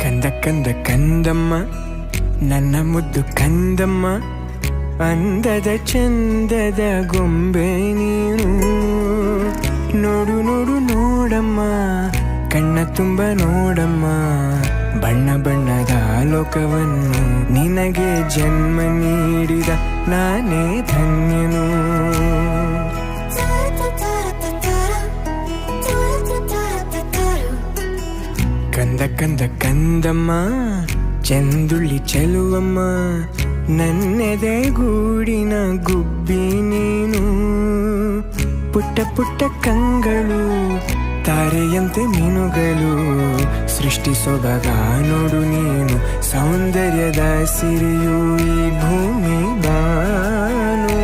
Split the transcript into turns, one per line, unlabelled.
ಕಂದ ಕಂದ ಕಂದಮ್ಮ ನನ್ನ ಮುದ್ದು ಕಂದಮ್ಮ, ಅಂದದ ಚಂದದ ಗೊಂಬೆ ನೀನು. ನೋಡು ನೋಡು ನೋಡಮ್ಮ, ಕಣ್ಣ ತುಂಬ ನೋಡಮ್ಮ, ಬಣ್ಣ ಬಣ್ಣದ ಲೋಕವನ್ನು ನಿನಗೆ ಜನ್ಮ ನೀಡಿದ ನಾನೇ ಧನ್ಯನು. ಕಂದ ಕಂದ ಕಂದಮ್ಮ ಚಂದುಳ್ಳಿ ಚೆಲುವಮ್ಮ, ನನ್ನೆದೆ ಗೂಡಿನ ಗುಬ್ಬಿ ನೀನು. ಪುಟ್ಟ ಪುಟ್ಟ ಕಂಗಳು ತಾರೆಯಂತೆ ಮೀನುಗಳು, ಸೃಷ್ಟಿ ಸೊಬಗ ನೋಡು ನೀನು, ಸೌಂದರ್ಯದ ಸಿರಿಯು ಈ ಭೂಮಿ ಬಾನು.